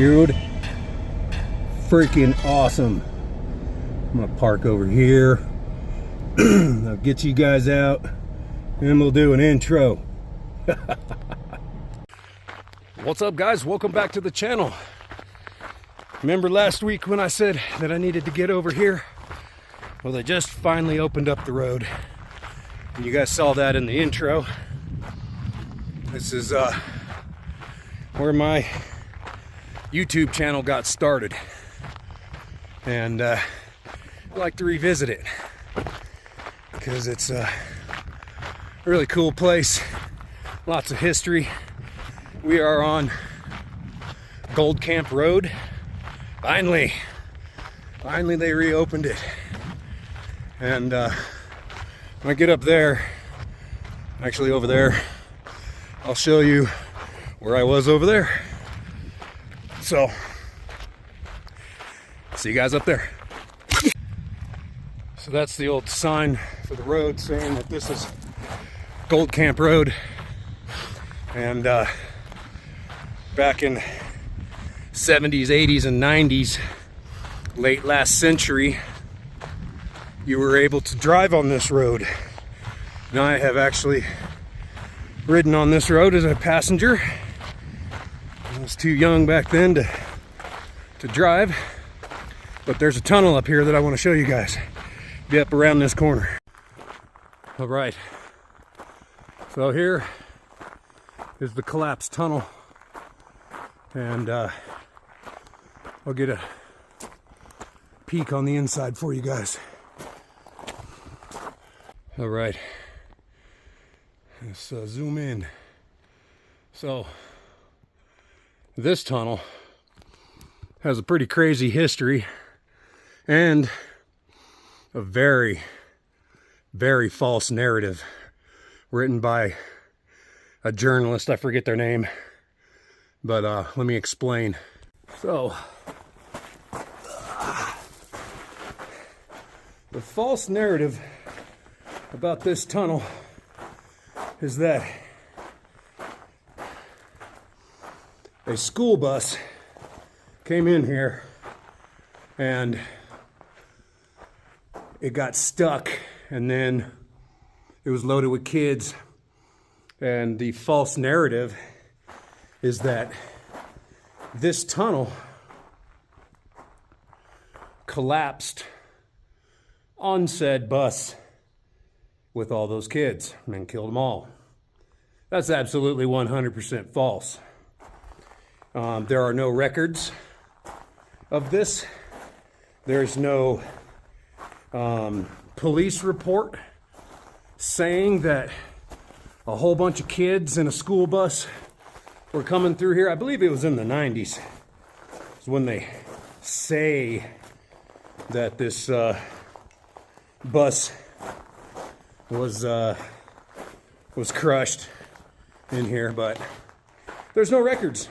dude. Freaking awesome. I'm gonna park over here. I'll get you guys out and we'll do an intro. What's up, guys? Welcome back to the channel. Remember last week when I said that I needed to get over here? Well, they just finally opened up the road. And you guys saw that in the intro. This is where my YouTube channel got started. And I'd like to revisit it because it's a really cool place. Lots of history. We are on Gold Camp Road. Finally they reopened it. And when I get up there, actually over there, I'll show you where I was over there. So, see you guys up there. So that's the old sign for the road saying that this is Gold Camp Road. And back in 70s, 80s, and 90s, late last century, you were able to drive on this road. Now I have actually ridden on this road as a passenger. I was too young back then to drive, but there's a tunnel up here that I want to show you guys. Be up around this corner. All right, so here is the collapsed tunnel, and I'll get a peek on the inside for you guys. All right, let's zoom in. So this tunnel has a pretty crazy history and a very, very false narrative written by a journalist. I forget their name, but let me explain. So the false narrative about this tunnel is that a school bus came in here and it got stuck, and then it was loaded with kids. And the false narrative is that this tunnel collapsed on said bus with all those kids and killed them all. That's absolutely 100% false. There are no records of this. There's no police report saying that a whole bunch of kids in a school bus were coming through here. I believe it was in the 90s. It's when they say that this bus was crushed in here, but there's no records.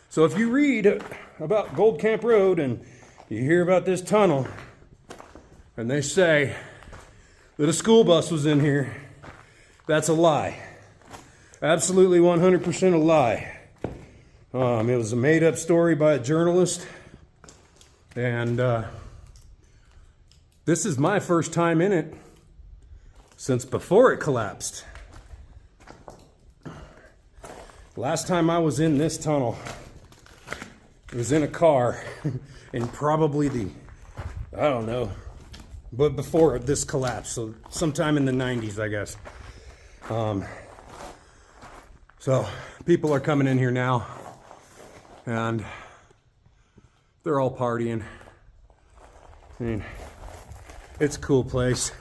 So if you read about Gold Camp Road and you hear about this tunnel and they say that a school bus was in here, that's a lie. Absolutely 100% a lie. It was a made-up story by a journalist, and this is my first time in it since before it collapsed. Last time I was in this tunnel, it was in a car in probably I don't know, but before this collapse, so sometime in the 90s, I guess. So people are coming in here now, and they're all partying. I mean, it's a cool place,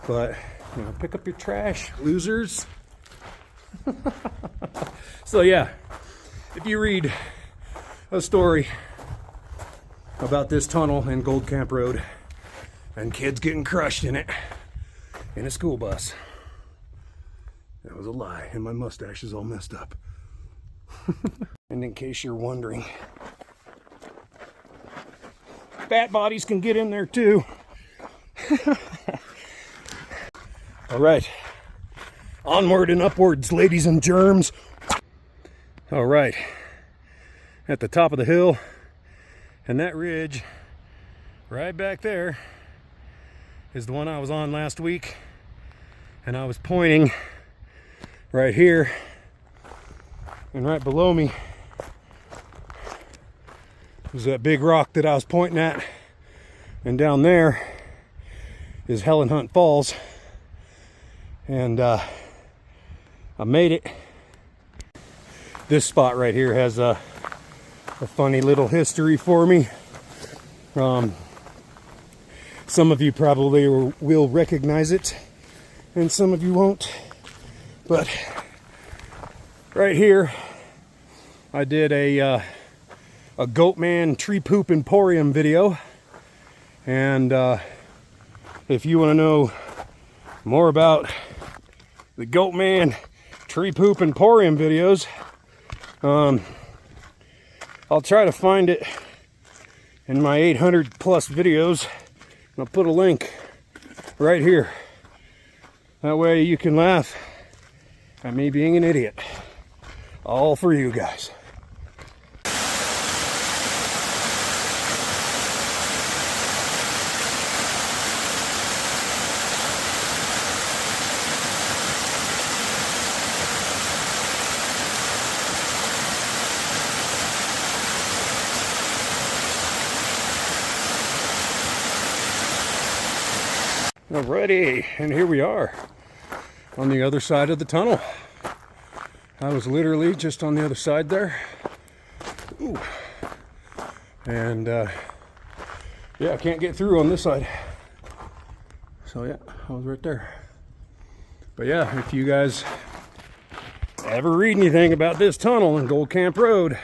but you know, pick up your trash, losers. So yeah, if you read a story about this tunnel in Gold Camp Road and kids getting crushed in it in a school bus, that was a lie, and my mustache is all messed up. And in case you're wondering, fat bodies can get in there too. All right, onward and upwards, ladies and germs. All right, at the top of the hill, and that ridge right back there is the one I was on last week, and I was pointing right here, and right below me was that big rock that I was pointing at, and down there is Helen Hunt Falls. And I made it. This spot right here has a funny little history for me. Some of you probably will recognize it, and some of you won't. But right here, I did a Goatman tree poop emporium video, and if you want to know more about the Goatman tree poop emporium videos, I'll try to find it in my 800 plus videos, and I'll put a link right here. That way you can laugh at me being an idiot. All for you guys. Alrighty, and here we are on the other side of the tunnel. I was literally just on the other side there. Ooh. And yeah, I can't get through on this side. So yeah, I was right there. But yeah, if you guys ever read anything about this tunnel in Gold Camp Road,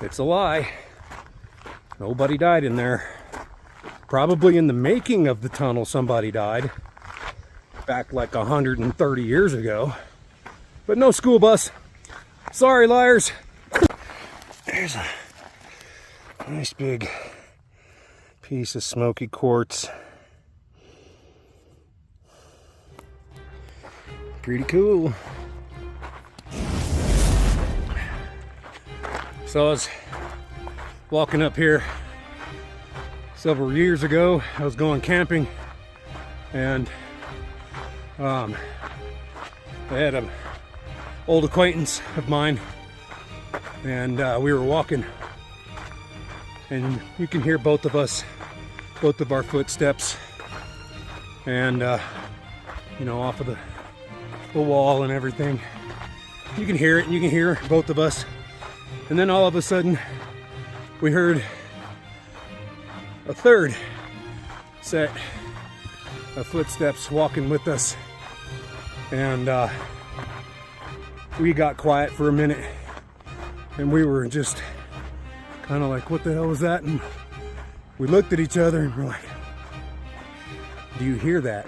it's a lie. Nobody died in there. Probably in the making of the tunnel somebody died back like 130 years ago, but no school bus. Sorry, liars. There's a nice big piece of smoky quartz. Pretty cool. So I was walking up here several years ago. I was going camping, and I had an old acquaintance of mine, and we were walking, and you can hear both of our footsteps, and you know, off of the wall and everything. You can hear it, and you can hear both of us, and then all of a sudden we heard a third set of footsteps walking with us, and we got quiet for a minute, and we were just kind of like, what the hell was that? And we looked at each other and we're like, do you hear that?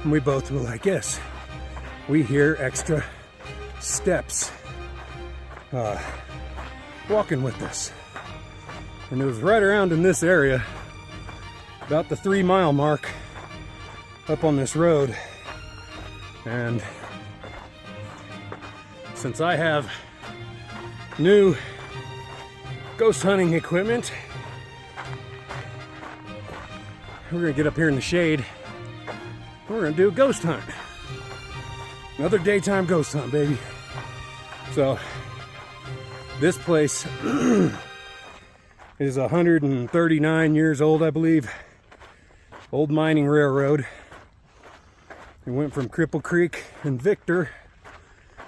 And we both were like, yes, we hear extra steps walking with us. And it was right around in this area, about the 3 mile mark up on this road. And since I have new ghost hunting equipment, we're gonna get up here in the shade. We're gonna do a ghost hunt. Another daytime ghost hunt, baby. So this place is 139 years old, I believe. Old mining railroad. It went from Cripple Creek and Victor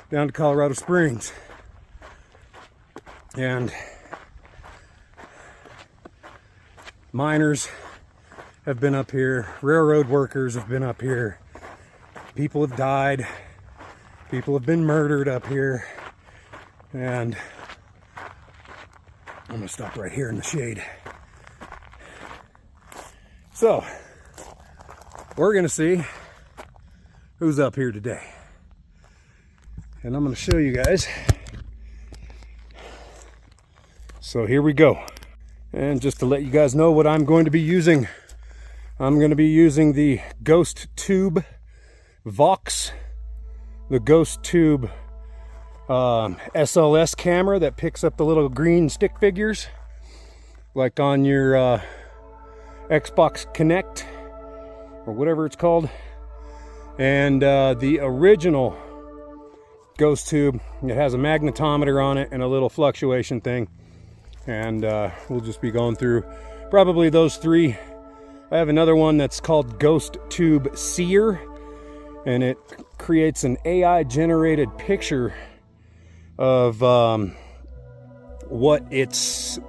down to Colorado Springs. And miners have been up here. Railroad workers have been up here. People have died. People have been murdered up here. And I'm gonna stop right here in the shade. So, we're gonna see who's up here today. And I'm gonna show you guys. So here we go. And just to let you guys know what I'm going to be using, I'm going to be using the Ghost Tube Vox, the Ghost Tube SLS camera that picks up the little green stick figures, like on your Xbox Kinect or whatever it's called. And the original ghost tube, it has a magnetometer on it and a little fluctuation thing. And we'll just be going through probably those three. I have another one that's called Ghost Tube Seer, and it creates an AI generated picture of what it's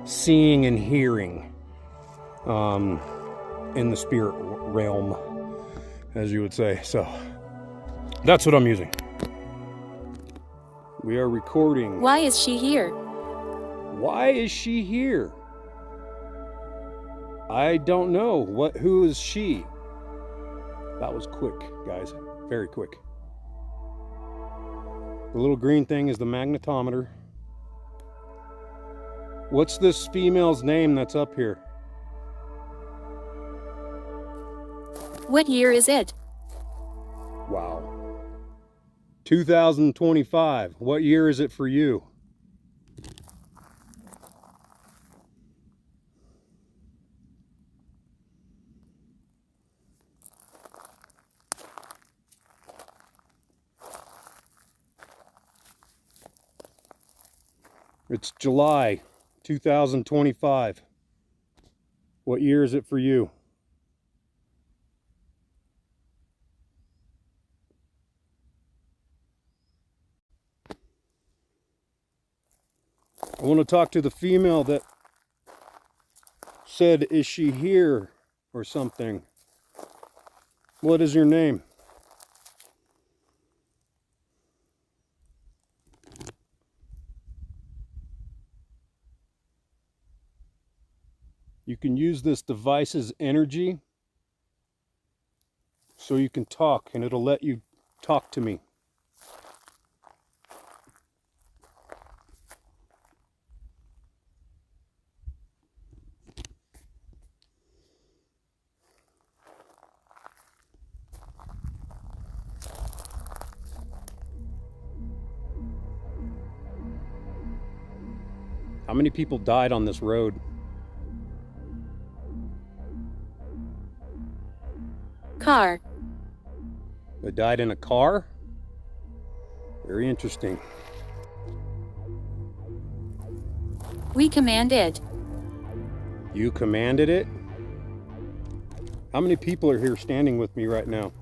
seeing and hearing in the spirit realm, as you would say. So that's what I'm using. We are recording. Why is she here? Why is she here? I don't know. Who is she? That was quick, guys. Very quick. The little green thing is the magnetometer. What's this female's name that's up here? What year is it? Wow. 2025. What year is it for you? It's July 2025. What year is it for you? I want to talk to the female that said, is she here or something? What is your name? You can use this device's energy so you can talk, and it'll let you talk to me. How many people died on this road? Car. They died in a car? Very interesting. We command it. You commanded it? How many people are here standing with me right now?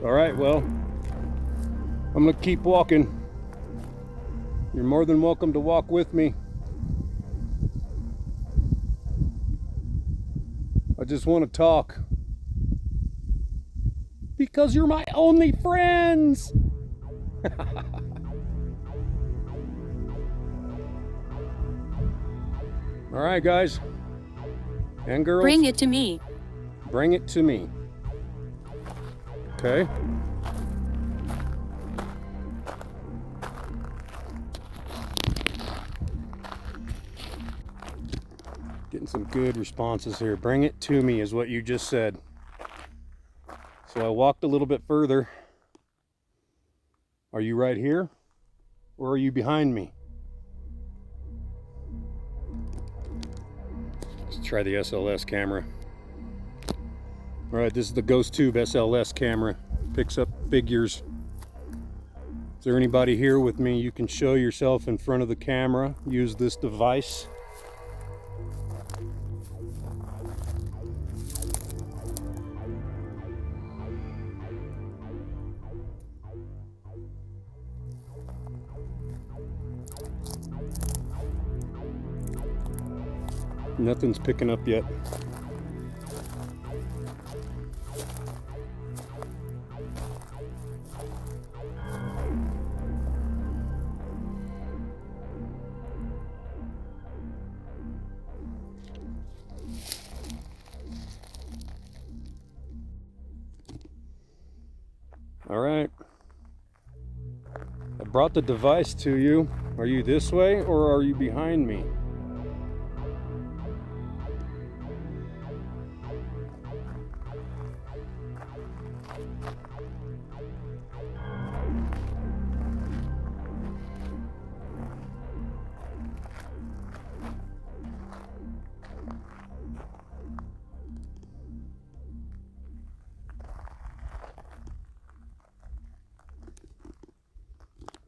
All right, well, I'm gonna keep walking. You're more than welcome to walk with me. I just want to talk. Because you're my only friends! All right, guys and girls. Bring it to me. Bring it to me. Okay. Getting some good responses here. Bring it to me is what you just said. So I walked a little bit further. Are you right here? Or are you behind me? Let's try the SLS camera. All right, this is the Ghost Tube SLS camera. Picks up figures. Is there anybody here with me? You can show yourself in front of the camera. Use this device. Nothing's picking up yet. All right. I brought the device to you. Are you this way or are you behind me?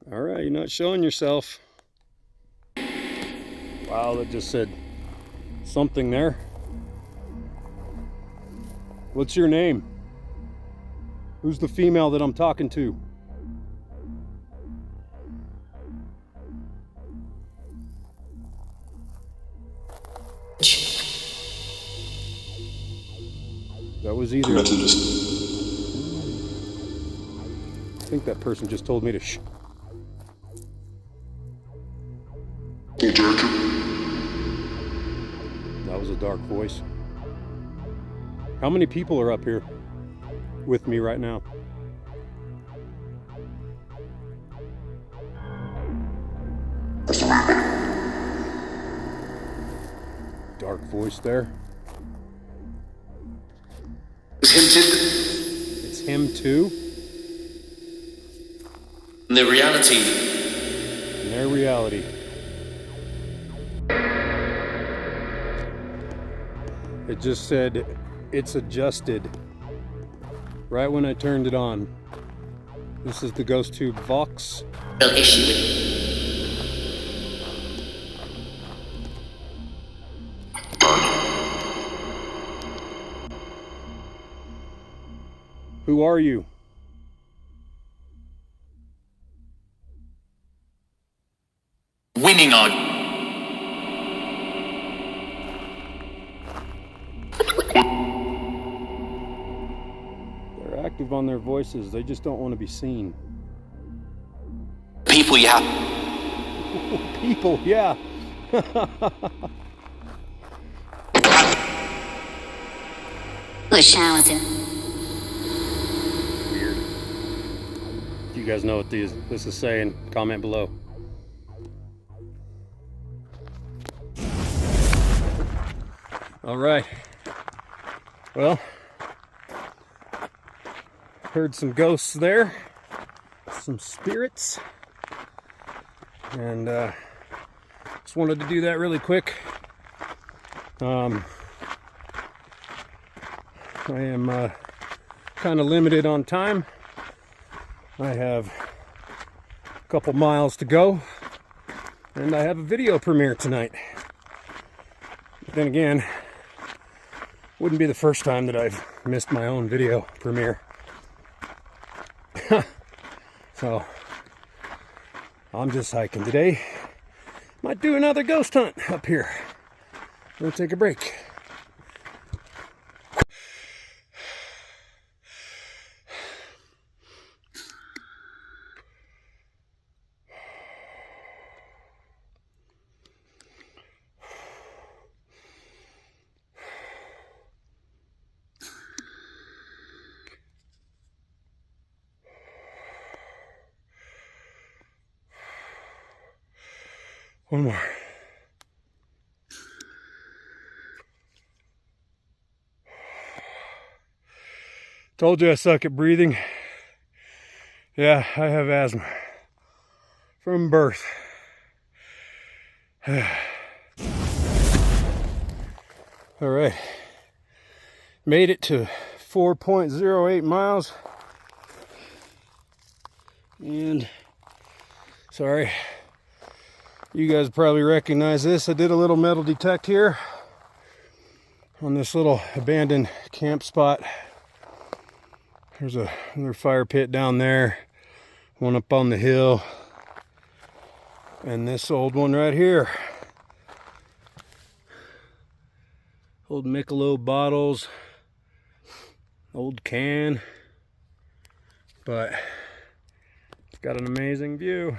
All right, you're not showing yourself. Wow, that just said something there. What's your name? Who's the female that I'm talking to? That was either... I think that person just told me to shh. That was a dark voice. How many people are up here with me right now? Dark voice there. It's him too? The reality. In their reality. It just said it's adjusted right when I turned it on. This is the Ghost Tube Vox. No issue. Who are you? Winning on. They're active on their voices. They just don't want to be seen. People, yeah. People, yeah. Weird. If you guys know what this is saying, comment below. All right. Well, heard some ghosts there, some spirits, and just wanted to do that really quick. I am kind of limited on time. I have a couple miles to go, and I have a video premiere tonight. But then again, wouldn't be the first time that I've missed my own video premiere. So, I'm just hiking today. Might do another ghost hunt up here. We'll take a break. One more. Told you I suck at breathing. Yeah, I have asthma from birth. All right. Made it to 4.08 miles. And sorry. You guys probably recognize this. I did a little metal detect here on this little abandoned camp spot. There's another fire pit down there, one up on the hill, and this old one right here. Old Michelob bottles, old can, but it's got an amazing view.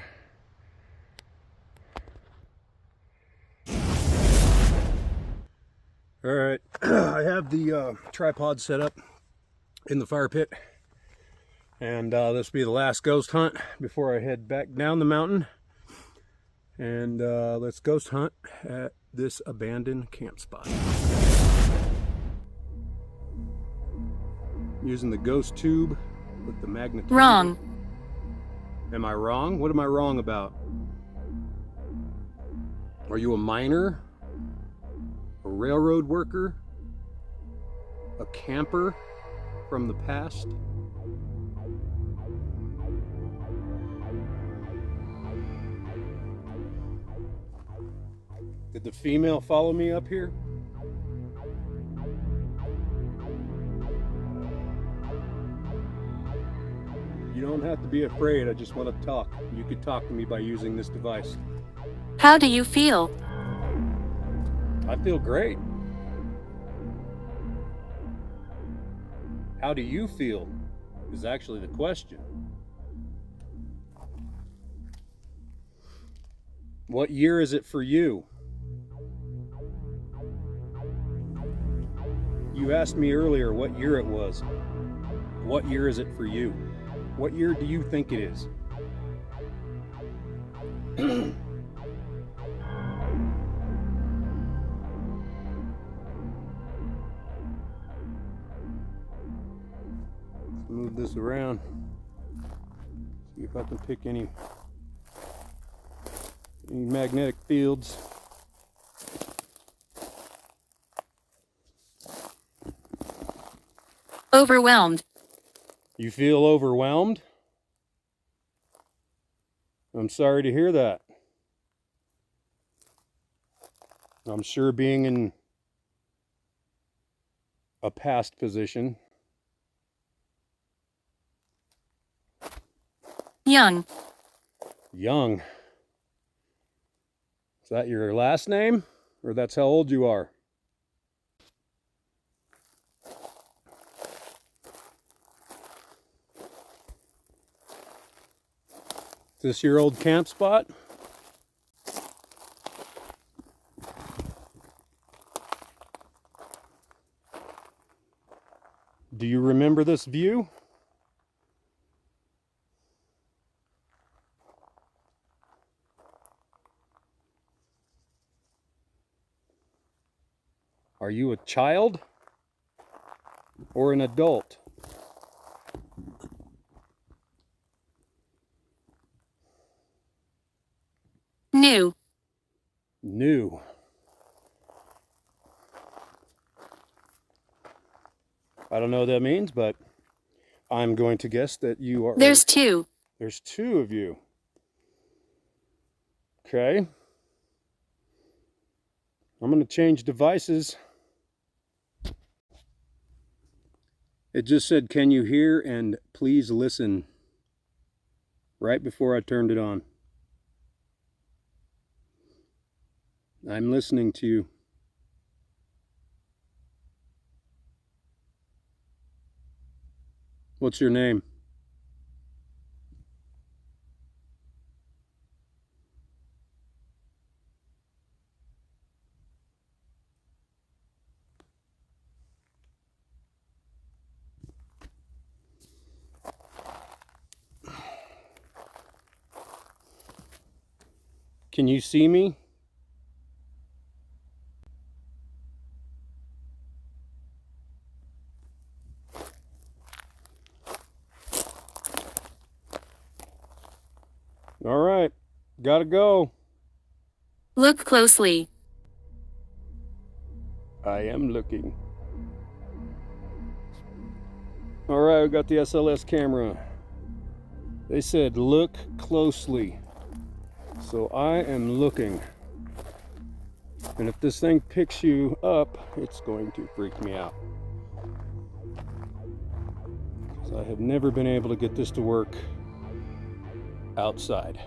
All right, I have the tripod set up in the fire pit, and this will be the last ghost hunt before I head back down the mountain. And let's ghost hunt at this abandoned camp spot. Using the ghost tube with the magnetometer. Wrong. Am I wrong? What am I wrong about? Are you a miner? A railroad worker? A camper from the past? Did the female follow me up here? You don't have to be afraid, I just want to talk. You could talk to me by using this device. How do you feel? I feel great. How do you feel? Is actually the question. What year is it for you? You asked me earlier what year it was. What year is it for you? What year do you think it is? Let's move this around. See if I can pick any magnetic fields. Overwhelmed. You feel overwhelmed? I'm sorry to hear that. I'm sure being in a past position. Young. Young. Is that your last name? Or that's how old you are? Is this your old camp spot? Do you remember this view? Are you a child or an adult? New. New. I don't know what that means, but I'm going to guess that you are... There's two. There's two of you. Okay. I'm going to change devices. It just said, "Can you hear and please listen?" right before I turned it on. I'm listening to you. What's your name? Can you see me? All right, gotta go. Look closely. I am looking. All right, we got the SLS camera. They said look closely. So I am looking. And if this thing picks you up, it's going to freak me out. Because I have never been able to get this to work outside.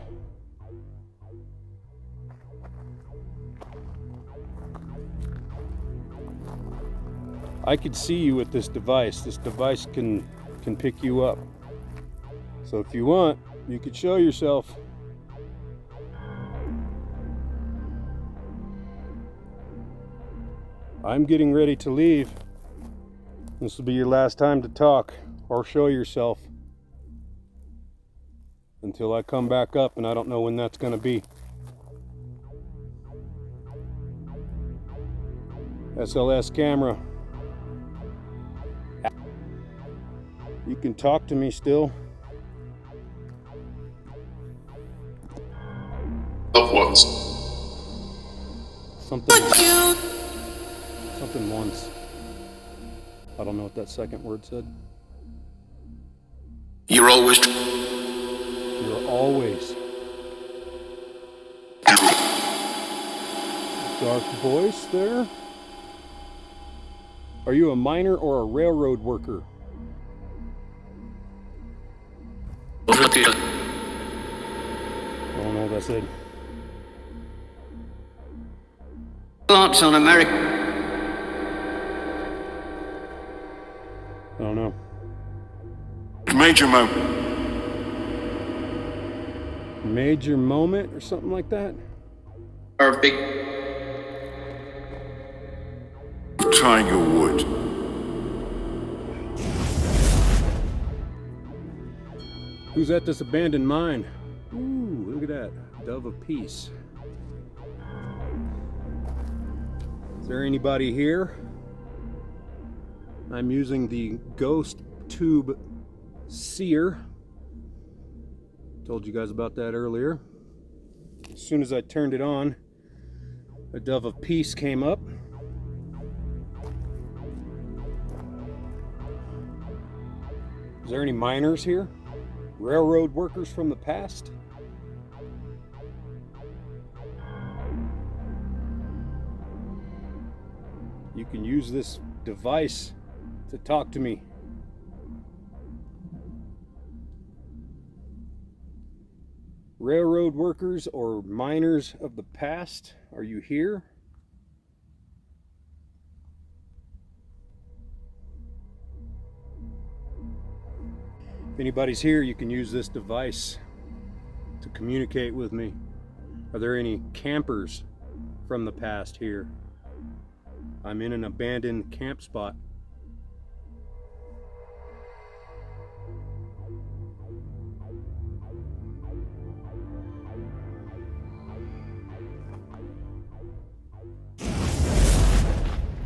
I could see you with this device. This device can pick you up. So if you want, you could show yourself. I'm getting ready to leave. This will be your last time to talk or show yourself until I come back up, and I don't know when that's going to be. SLS camera. You can talk to me still. Loved ones. Something once. I don't know what that second word said. You're always. You're always. Dark voice there. Are you a miner or a railroad worker? I don't know what that said. Plants on America. I don't know. Major moment. Major moment or something like that? Are big. Tiger Wood. Who's at this abandoned mine? Ooh, look at that. Dove of Peace. Is there anybody here? I'm using the Ghost Tube Seer. Told you guys about that earlier. As soon as I turned it on, a Dove of Peace came up. Is there any miners here? Railroad workers from the past? You can use this device to talk to me. Railroad workers or miners of the past, are you here? If anybody's here, you can use this device to communicate with me. Are there any campers from the past here? I'm in an abandoned camp spot.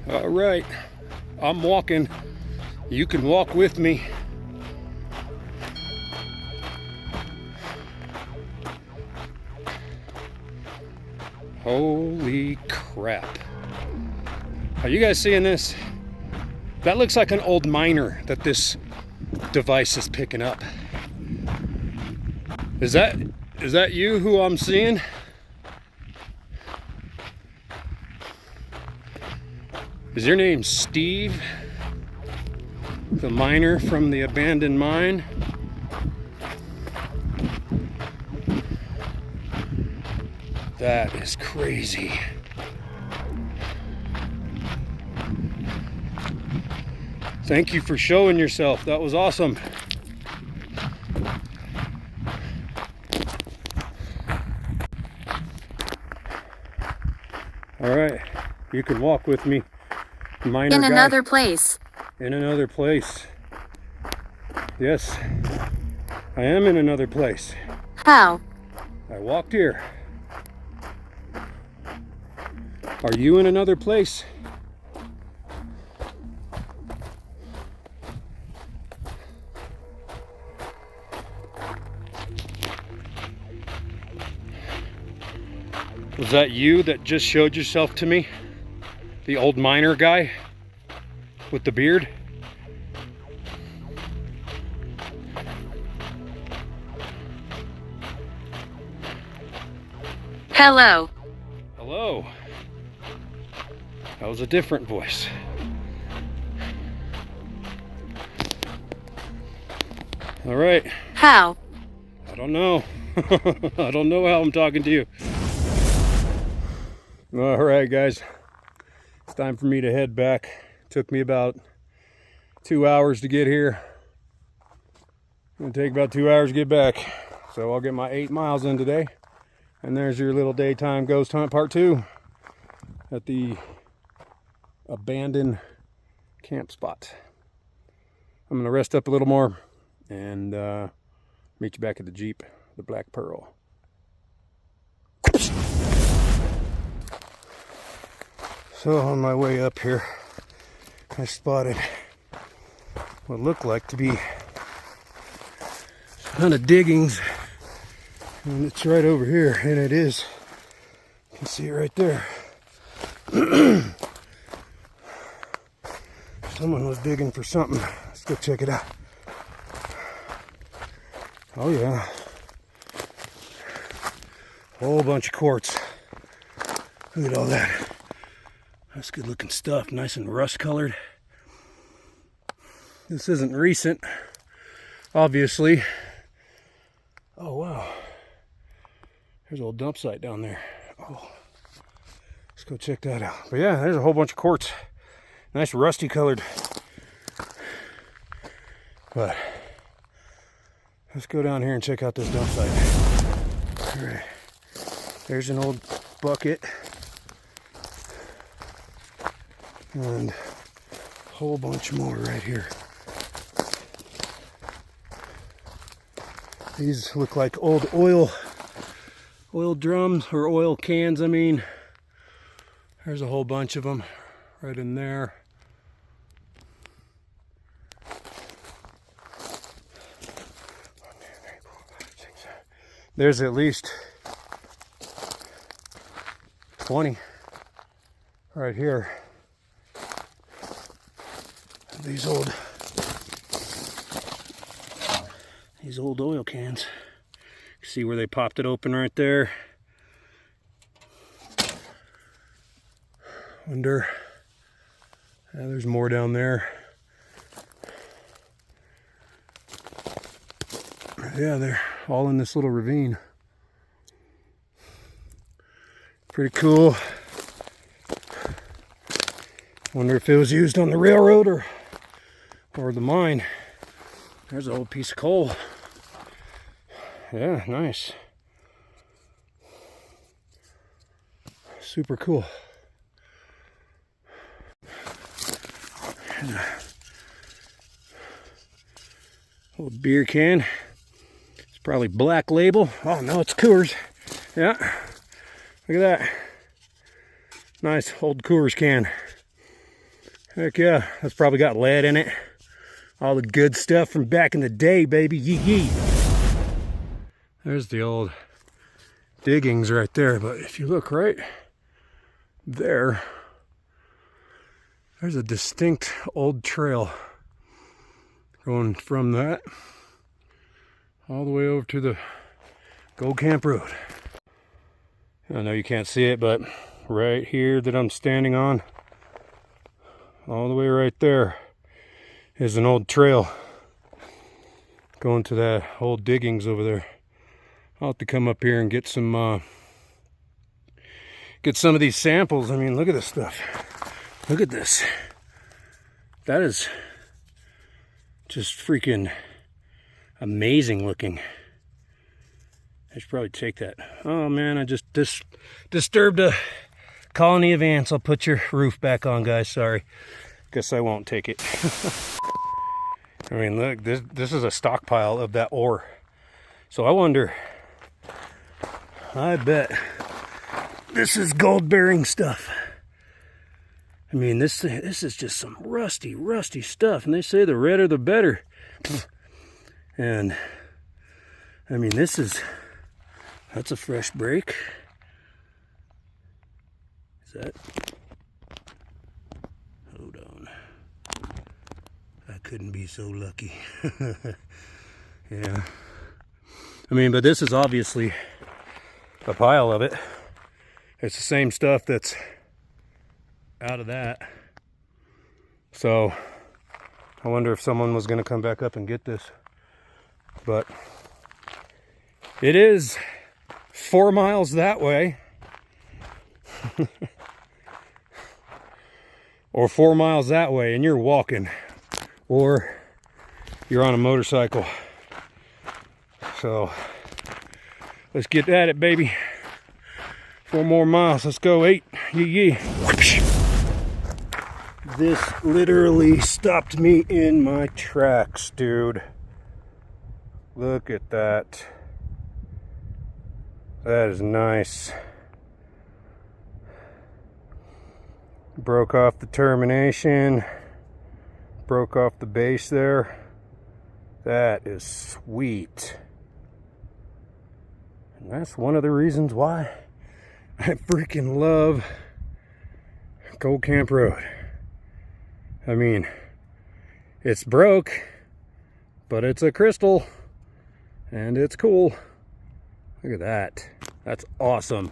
All right, I'm walking. You can walk with me. Holy crap. Are you guys seeing this? That looks like an old miner that this device is picking up. Is that you who I'm seeing? Is your name Steve? The miner from the abandoned mine? That is crazy. Thank you for showing yourself. That was awesome. All right, you can walk with me. Miner In guy. another place. In another place. Yes, I am in another place. How? I walked here. Are you in another place? Was that you that just showed yourself to me? The old miner guy with the beard? Hello. Hello. That was a different voice. All right. How? I don't know. I don't know how I'm talking to you. All right, guys. It's time for me to head back. Took me about 2 hours to get here. It'll take about 2 hours to get back. So I'll get my 8 miles in today. And there's your little daytime ghost hunt part 2 at the abandoned camp spot. I'm gonna rest up a little more and meet you back at the Jeep, the Black Pearl. So on my way up here, I spotted what looked like to be a ton of diggings, and it's right over here, and it is. You can see it right there. Someone was digging for something. Let's go check it out. Oh yeah, whole bunch of quartz. Look at all that. That's good looking stuff, nice and rust colored. This isn't recent, obviously. Oh wow, there's a little dump site down there. Oh, let's go check that out. But yeah, there's a whole bunch of quartz, nice rusty colored. But let's go down here and check out this dump site. All right, there's an old bucket. And a whole bunch more right here. These look like old oil drums, or oil cans, I mean. There's a whole bunch of them right in there. There's at least 20 right here. These old oil cans. See where they popped it open right there? Wonder. Yeah, there's more down there. Yeah, they're all in this little ravine. Pretty cool. Wonder if it was used on the railroad or the mine. There's an old piece of coal. Yeah, nice. Super cool. Old beer can. It's probably Black Label. Oh no, it's Coors. Yeah. Look at that. Nice old Coors can. Heck yeah, that's probably got lead in it. All the good stuff from back in the day, baby. Yee yee. There's the old diggings right there, but if you look right there, there's a distinct old trail going from that all the way over to the Gold Camp Road. I know you can't see it, but right here that I'm standing on, all the way right there, is an old trail going to that old diggings over there. I'll have to come up here and get some of these samples. I mean, look at this stuff. Look at this. That is just freaking amazing looking. I should probably take that. Oh man, I just disturbed a colony of ants. I'll put your roof back on, guys. Sorry. Guess I won't take it. I mean, look, this is a stockpile of that ore. So I wonder, I bet this is gold bearing stuff. I mean, this is just some rusty stuff. And they say the redder the better. And I mean, that's a fresh break. Is that? Hold on. I couldn't be so lucky. Yeah. I mean, but this is obviously a pile of it. It's the same stuff that's out of that. So I wonder if someone was going to come back up and get this. But it is 4 miles that way. Or 4 miles that way, and you're walking. Or you're on a motorcycle. So let's get at it, baby. 4 more miles. Let's go. 8. Yee. This literally stopped me in my tracks, dude. Look at that. That is nice. Broke off the termination, broke off the base there. That is sweet. And that's one of the reasons why I freaking love Gold Camp Road. I mean, it's broke, but it's a crystal and it's cool. Look at that. That's awesome.